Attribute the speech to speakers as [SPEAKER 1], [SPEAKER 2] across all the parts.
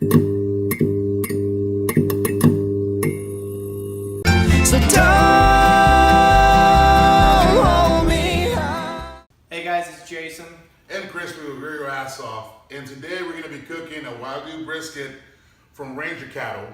[SPEAKER 1] So don't hold me high.
[SPEAKER 2] Hey guys, it's Jason.
[SPEAKER 3] And Crispy will grill your ass off. And today we're going to be cooking a Wagyu brisket from Ranger cattle.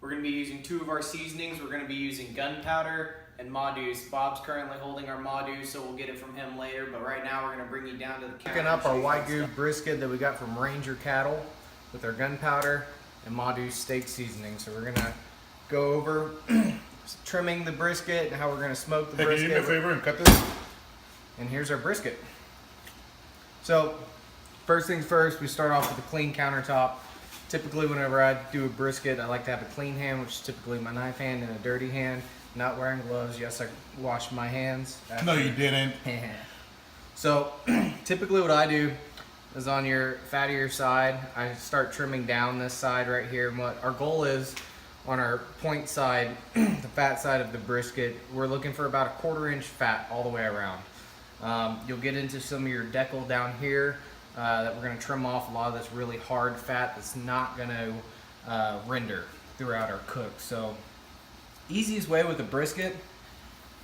[SPEAKER 2] We're going to be using two of our seasonings. We're going to be using Gunpowder and Deuce. Bob's currently holding our Deuce, so we'll get it from him later. But right now we're going to bring you down to the counter.
[SPEAKER 4] Picking up our Wagyu brisket that we got from Ranger cattle with our Gunpowder and Deuce steak seasoning. So we're going to go over trimming the brisket and how we're going to smoke the brisket.
[SPEAKER 3] Can you do me a favor and cut this?
[SPEAKER 4] And here's our brisket. So first things first, we start off with a clean countertop. Typically whenever I do a brisket, I like to have a clean hand, which is typically my knife hand, and a dirty hand. Not wearing gloves. Yes, I washed my hands.
[SPEAKER 3] No, you didn't.
[SPEAKER 4] So typically what I do is on your fattier side, I start trimming down this side right here. And what our goal is on our point side, the fat side of the brisket, we're looking for about a 1/4 inch fat all the way around. You'll get into some of your decal down here that we're going to trim off a lot of this really hard fat that's not going to render throughout our cook. So easiest way with a brisket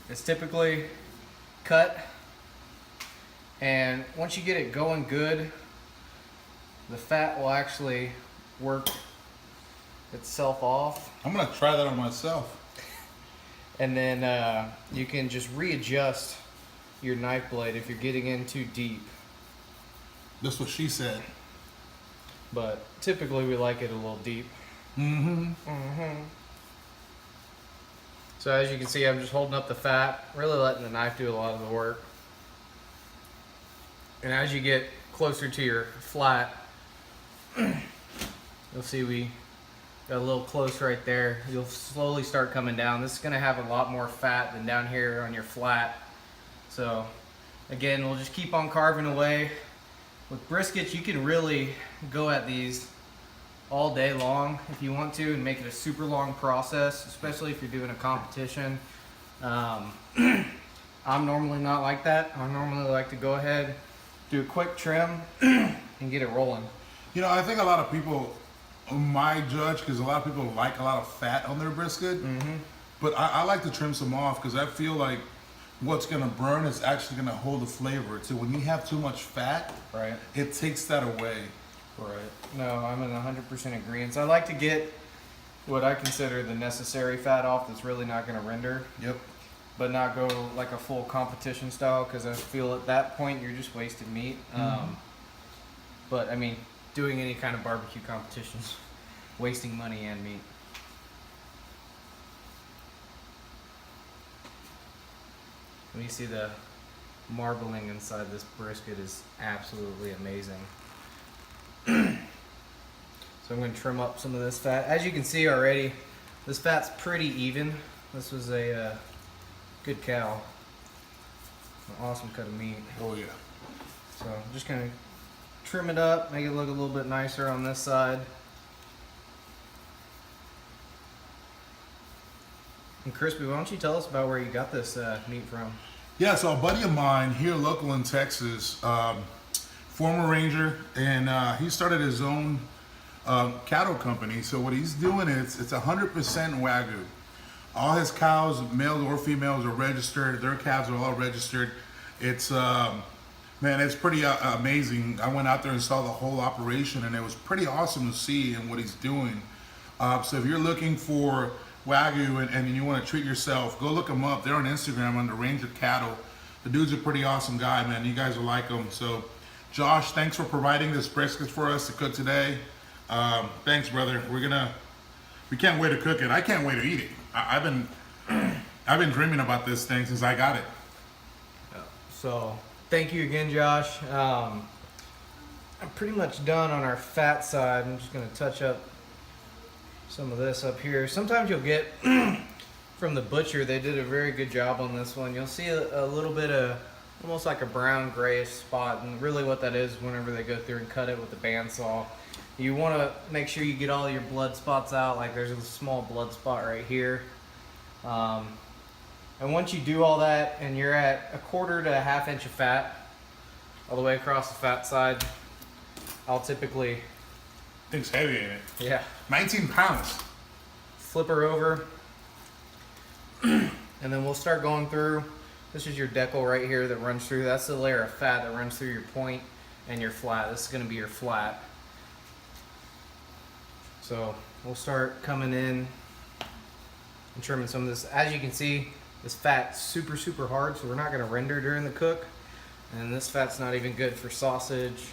[SPEAKER 4] is typically cut, and once you get it going good, the fat will actually work itself off.
[SPEAKER 3] I'm going to try that on myself.
[SPEAKER 4] And then you can just readjust your knife blade if you're getting in too deep.
[SPEAKER 3] That's what she said.
[SPEAKER 4] But typically we like it a little deep. So as you can see, I'm just holding up the fat, really letting the knife do a lot of the work. And as you get closer to your flat, you'll see we got a little close right there. You'll slowly start coming down. This is going to have a lot more fat than down here on your flat. So again, we'll just keep on carving away. With briskets, you can really go at these all day long if you want to and make it a super long process, especially if you're doing a competition. I'm normally not like that. I normally like to go ahead, do a quick trim, and get it rolling.
[SPEAKER 3] You know, I think a lot of people might judge because a lot of people like a lot of fat on their brisket. But I like to trim some off because I feel like what's going to burn is actually going to hold the flavor. So when you have too much fat,
[SPEAKER 4] Right.
[SPEAKER 3] it takes that away.
[SPEAKER 4] Right. No, I'm in 100% agreement. So I like to get what I consider the necessary fat off that's really not going to render.
[SPEAKER 3] Yep.
[SPEAKER 4] But not go like a full competition style, because I feel at that point you're just wasting meat. But I mean, doing any kind of barbecue competitions, wasting money and meat. When you see the marbling inside this brisket is absolutely amazing. So I'm going to trim up some of this fat. As you can see already, this fat's pretty even. This was a good cow. An awesome cut of meat.
[SPEAKER 3] Oh, yeah.
[SPEAKER 4] So I'm just going to trim it up, make it look a little bit nicer on this side. And Crispy, why don't you tell us about where you got this meat from?
[SPEAKER 3] Yeah, so a buddy of mine here local in Texas, former Ranger, and he started his own cattle company. So what he's doing is it's 100% Wagyu. All his cows, males or females, are registered. Their calves are all registered. It's man, it's pretty amazing. I went out there and saw the whole operation, and it was pretty awesome to see and what he's doing. So if you're looking for Wagyu and you want to treat yourself, go look him up. They're on Instagram under Ranger Cattle. The dude's a pretty awesome guy, man. You guys will like him. So Josh, thanks for providing this brisket for us to cook today. Thanks, brother. We can't wait to cook it. I can't wait to eat it. I've been dreaming about this thing since I got it.
[SPEAKER 4] So thank you again, Josh. I'm pretty much done on our fat side. I'm just going to touch up some of this up here. Sometimes you'll get from the butcher, they did a very good job on this one. You'll see a little bit of almost like a brown grayish spot, and really what that is, whenever they go through and cut it with the bandsaw, you want to make sure you get all your blood spots out. Like there's a small blood spot right here, and once you do all that and you're at 1/4 to 1/2 inch of fat all the way across the fat side, I'll typically
[SPEAKER 3] Thing's heavy, ain't it?
[SPEAKER 4] Yeah.
[SPEAKER 3] 19 pounds.
[SPEAKER 4] Flip her over. And then we'll start going through. This is your decal right here that runs through. That's the layer of fat that runs through your point and your flat. This is going to be your flat. So we'll start coming in and trimming some of this. As you can see, this fat's super, super hard, so we're not going to render during the cook. And this fat's not even good for sausage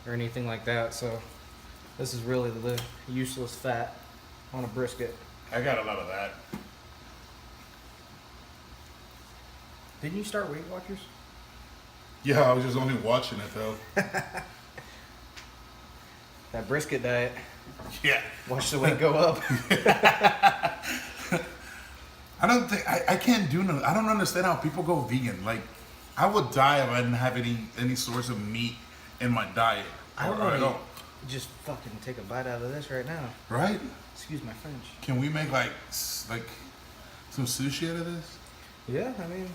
[SPEAKER 4] or anything like that. So this is really the useless fat on a brisket.
[SPEAKER 3] I got a lot of that.
[SPEAKER 4] Didn't you start Weight Watchers?
[SPEAKER 3] Yeah, I was just only watching it though.
[SPEAKER 4] That brisket diet.
[SPEAKER 3] Yeah.
[SPEAKER 4] Watch the weight go up.
[SPEAKER 3] I don't think I can't do no. I don't understand how people go vegan. Like, I would die if I didn't have any source of meat in my diet.
[SPEAKER 4] I
[SPEAKER 3] Or
[SPEAKER 4] want
[SPEAKER 3] at
[SPEAKER 4] to
[SPEAKER 3] all.
[SPEAKER 4] just fucking take a bite out of this right now.
[SPEAKER 3] Right?
[SPEAKER 4] Excuse my French.
[SPEAKER 3] Can we make like some sushi out of this?
[SPEAKER 4] Yeah, I mean,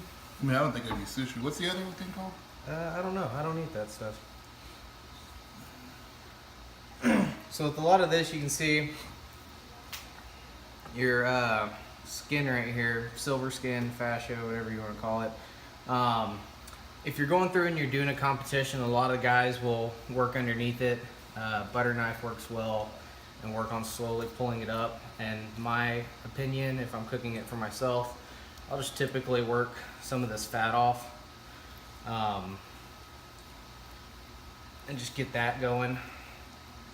[SPEAKER 3] I don't think it'd be sushi. What's the other thing called?
[SPEAKER 4] I don't know. I don't eat that stuff. So with a lot of this, you can see your skin right here, silver skin, fascia, whatever you want to call it. If you're going through and you're doing a competition, a lot of guys will work underneath it. Butter knife works well and work on slowly pulling it up. And my opinion, if I'm cooking it for myself, I'll just typically work some of this fat off and just get that going.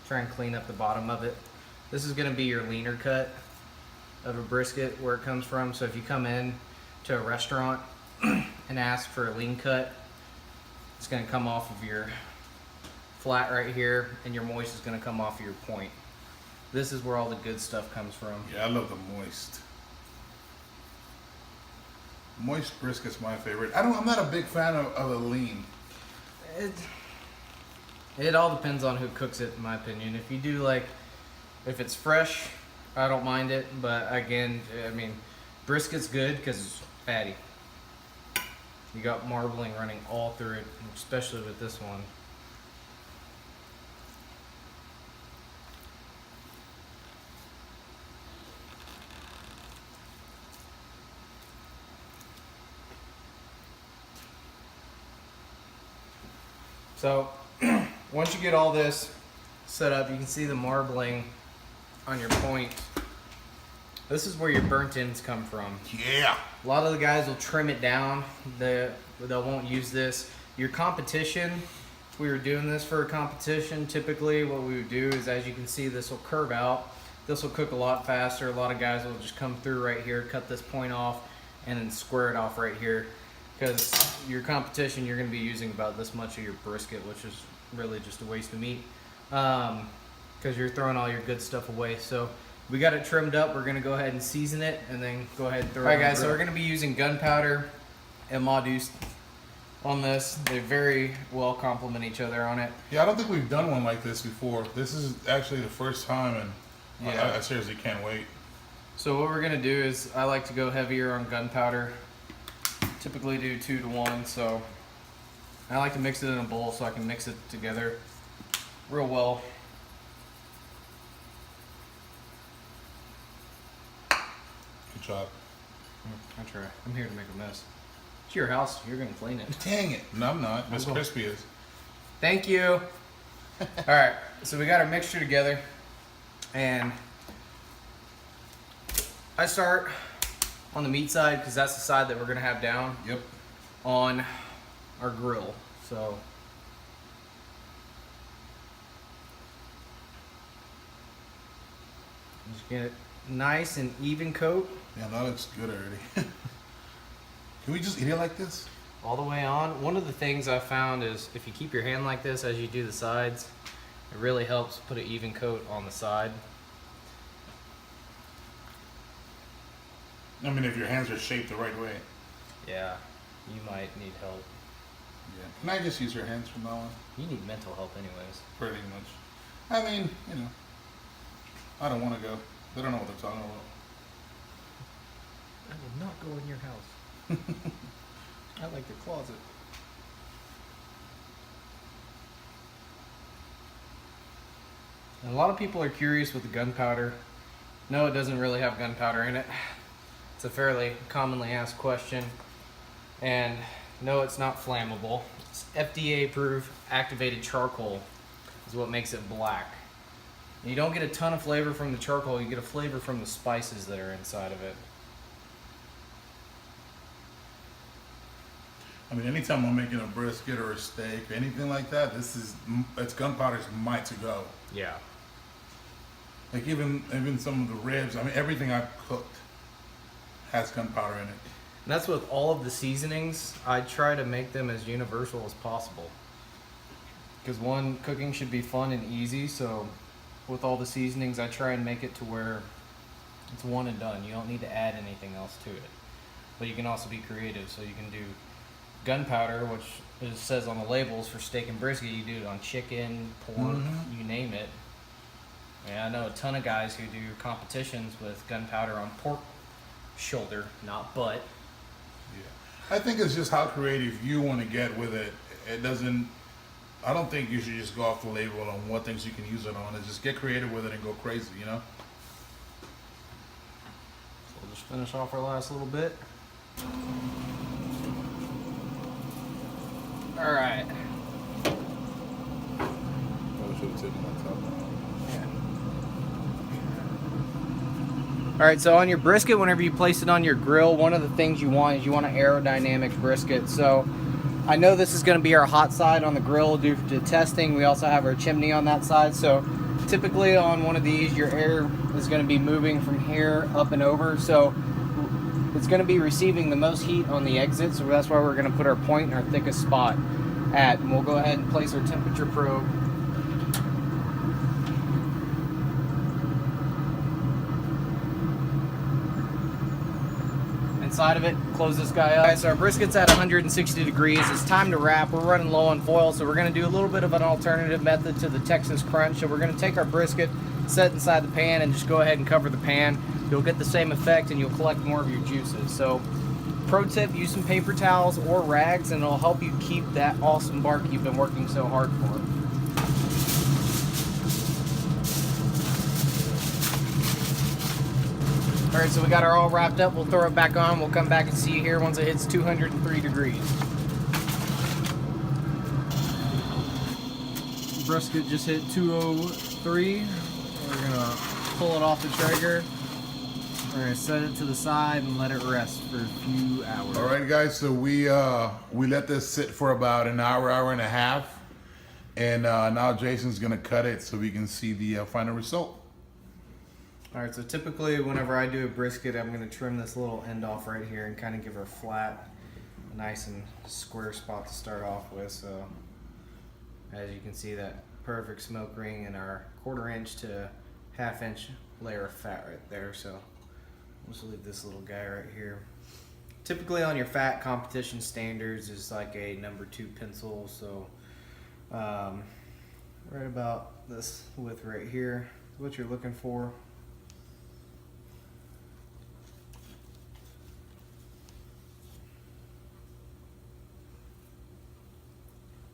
[SPEAKER 4] Try and clean up the bottom of it. This is going to be your leaner cut of a brisket where it comes from. So if you come in to a restaurant and ask for a lean cut, it's going to come off of your flat right here, and your moist is going to come off of your point. This is where all the good stuff comes from.
[SPEAKER 3] Yeah, I love the moist. Moist brisket's my favorite. I'm not a big fan of a lean.
[SPEAKER 4] It all depends on who cooks it, in my opinion. If you do if it's fresh, I don't mind it. But again, I mean, brisket's good because it's fatty. You got marbling running all through it, especially with this one. So once you get all this set up, you can see the marbling on your point. This is where your burnt ends come from.
[SPEAKER 3] Yeah.
[SPEAKER 4] A lot of the guys will trim it down. They won't use this. Your competition, if we were doing this for a competition, typically what we would do is, as you can see, this will curve out. This will cook a lot faster. A lot of guys will just come through right here, cut this point off, and then square it off right here. Because your competition, you're going to be using about this much of your brisket, which is really just a waste of meat. Because you're throwing all your good stuff away. So we got it trimmed up. We're going to go ahead and season it and then go ahead and throw it. Alright guys, so we're going to be using Gunpowder and Deuce on this. They very well complement each other on it.
[SPEAKER 3] Yeah, I don't think we've done one like this before. This is actually the first time, and
[SPEAKER 4] Yeah.
[SPEAKER 3] I seriously can't wait.
[SPEAKER 4] So what we're going to do is, I like to go heavier on Gunpowder. Typically do 2 to 1, so I like to mix it in a bowl so I can mix it together real well.
[SPEAKER 3] Good job.
[SPEAKER 4] I try. I'm here to make a mess. It's your house. You're going to clean it.
[SPEAKER 3] Dang it. No, I'm not. Miss
[SPEAKER 4] going-
[SPEAKER 3] Crispy is.
[SPEAKER 4] Thank you. All right, so we got our mixture together, and I start on the meat side because that's the side that we're going to have down
[SPEAKER 3] Yep.
[SPEAKER 4] on our grill. So just get it nice and even coat
[SPEAKER 3] Yeah, that looks good already. Can we just eat it like this?
[SPEAKER 4] all the way on. One of the things I found is if you keep your hand like this as you do the sides, it really helps put an even coat on the side.
[SPEAKER 3] I mean, if your hands are shaped the right way.
[SPEAKER 4] Yeah, you might need help.
[SPEAKER 3] Yeah. Can I just use your hands from now on?
[SPEAKER 4] You need mental help anyways.
[SPEAKER 3] Pretty much. I mean, I don't want to go. They don't know what they're talking about.
[SPEAKER 4] I will not go in your house. I like the closet. And a lot of people are curious with the gunpowder. No, it doesn't really have gunpowder in it. It's a fairly commonly asked question. And no, it's not flammable. It's FDA approved activated charcoal is what makes it black. You don't get a ton of flavor from the charcoal, you get a flavor from the spices that are inside of it.
[SPEAKER 3] I mean, anytime I'm making a brisket or a steak or anything like that, it's gunpowder's might to go.
[SPEAKER 4] Yeah.
[SPEAKER 3] Like even some of the ribs, I mean, everything I've cooked has gunpowder in it.
[SPEAKER 4] And that's with all of the seasonings. I try to make them as universal as possible. Because one, cooking should be fun and easy, so with all the seasonings, I try and make it to where it's one and done. You don't need to add anything else to it. But you can also be creative, so you can do gunpowder, which it says on the labels for steak and brisket. You do it on chicken, pork, you name it. And I know a ton of guys who do competitions with gunpowder on pork shoulder, not butt.
[SPEAKER 3] Yeah. I think it's just how creative you want to get with it. I don't think you should just go off the label on what things you can use it on. It's just get creative with it and go crazy, you know?
[SPEAKER 4] So we'll just finish off our last little bit. All right.
[SPEAKER 3] Probably should have taken that top off.
[SPEAKER 4] All right, so on your brisket, whenever you place it on your grill, one of the things you want is you want an aerodynamic brisket. So I know this is going to be our hot side on the grill due to testing. We also have our chimney on that side. So typically on one of these, your air is going to be moving from here up and over. So it's going to be receiving the most heat on the exit. So that's why we're going to put our point in our thickest spot at. And we'll go ahead and place our temperature probe. Side of it, close this guy up. So our brisket's at 160 degrees. It's time to wrap. We're running low on foil, so we're going to do a little bit of an alternative method to the Texas crunch. So we're going to take our brisket, set inside the pan, and just go ahead and cover the pan. You'll get the same effect, and you'll collect more of your juices. So pro tip, use some paper towels or rags, and it'll help you keep that awesome bark you've been working so hard for. All right, so we got her all wrapped up. We'll throw it back on. We'll come back and see you here once it hits 203 degrees. Brisket just hit 203. We're gonna pull it off the Traeger. We're gonna set it to the side and let it rest for a few hours.
[SPEAKER 3] All right, guys, so we let this sit for about an hour, hour and a half. And now Jason's gonna cut it so we can see the final result.
[SPEAKER 4] All right, so typically whenever I do a brisket, I'm gonna trim this little end off right here and kind of give her a flat, nice and square spot to start off with. So as you can see, that perfect smoke ring and our 1/4 inch to 1/2 inch layer of fat right there. So we'll just leave this little guy right here. Typically on your fat competition standards is like a number 2 pencil. So right about this width right here is what you're looking for.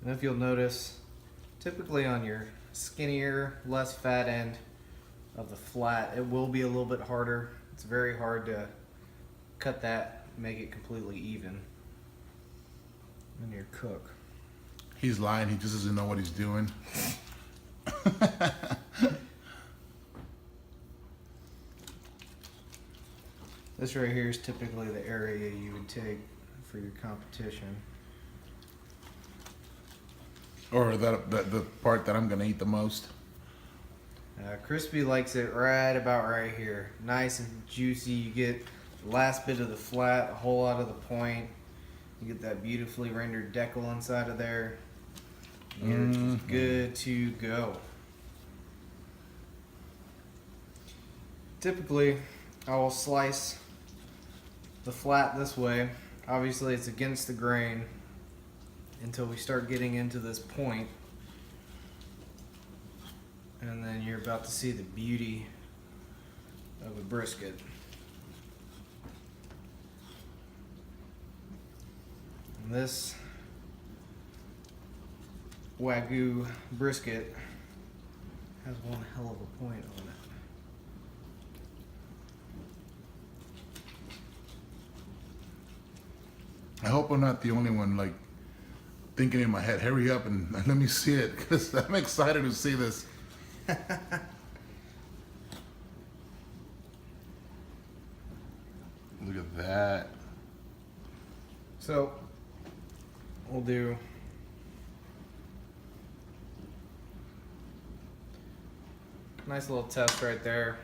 [SPEAKER 4] And if you'll notice, typically on your skinnier, less fat end of the flat, it will be a little bit harder. It's very hard to cut that, make it completely even in your cook.
[SPEAKER 3] He's lying, he just doesn't know what he's doing.
[SPEAKER 4] This right here is typically the area you would take for your competition.
[SPEAKER 3] Or the part that I'm gonna eat the most.
[SPEAKER 4] Crispy likes it right about right here. Nice and juicy. You get the last bit of the flat, a whole lot of the point. You get that beautifully rendered decal inside of there. You're just good to go. Typically, I will slice the flat this way. Obviously, it's against the grain until we start getting into this point. And then you're about to see the beauty of a brisket. And this Wagyu brisket has one hell of a point on it.
[SPEAKER 3] I hope I'm not the only one like thinking in my head, hurry up and let me see it, because I'm excited to see this. Look at that.
[SPEAKER 4] So we'll do nice little test right there.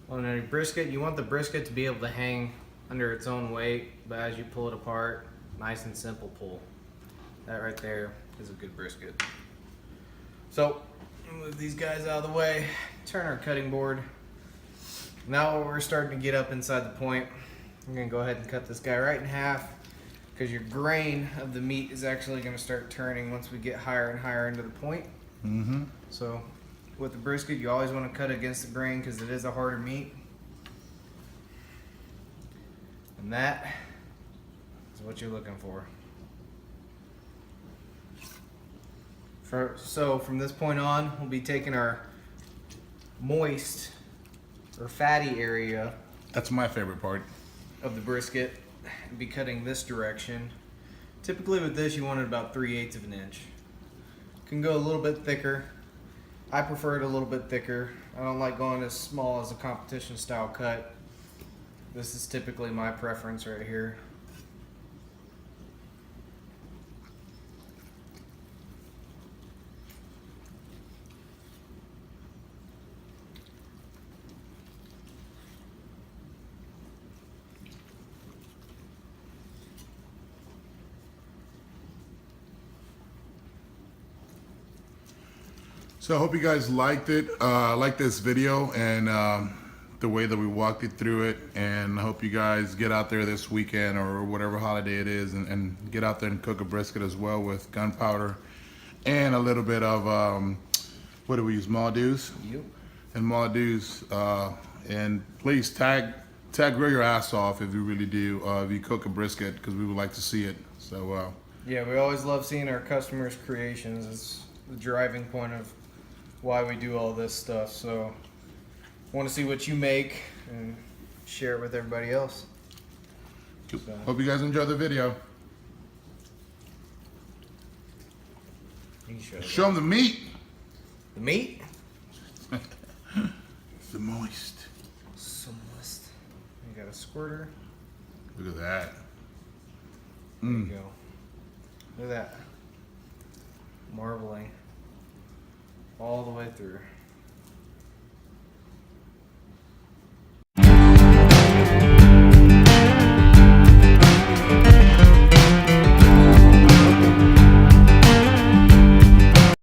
[SPEAKER 4] On a brisket, you want the brisket to be able to hang under its own weight, but as you pull it apart, nice and simple pull. That right there is a good brisket. So move these guys out of the way, turn our cutting board. Now we're starting to get up inside the point. I'm gonna go ahead and cut this guy right in half, because your grain of the meat is actually gonna start turning once we get higher and higher into the point.
[SPEAKER 3] Mm-hmm.
[SPEAKER 4] So with the brisket, you always want to cut against the grain because it is a harder meat. And that is what you're looking for. So from this point on, we'll be taking our moist or fatty area
[SPEAKER 3] That's my favorite part.
[SPEAKER 4] of the brisket and be cutting this direction. Typically with this, you want it about 3/8 of an inch. Can go a little bit thicker. I prefer it a little bit thicker. I don't like going as small as a competition style cut. This is typically my preference right here.
[SPEAKER 3] So I hope you guys liked it, like this video, and the way that we walked you through it. And I hope you guys get out there this weekend or whatever holiday it is, and get out there and cook a brisket as well with gunpowder and a little bit of what do we use? Maw Deuce.
[SPEAKER 4] Yep.
[SPEAKER 3] And Maw Deuce. And please tag grill your ass off if you really do. If you cook a brisket, because we would like to see it. So
[SPEAKER 4] Yeah, we always love seeing our customers' creations. It's the driving point of why we do all this stuff. So want to see what you make and share it with everybody else. So,
[SPEAKER 3] hope you guys enjoy the video.
[SPEAKER 4] you can show
[SPEAKER 3] Show them the meat.
[SPEAKER 4] the meat.
[SPEAKER 3] The moist.
[SPEAKER 4] So moist. You got a squirter.
[SPEAKER 3] Look at that.
[SPEAKER 4] There you go. Look at that. Marbling all the way through.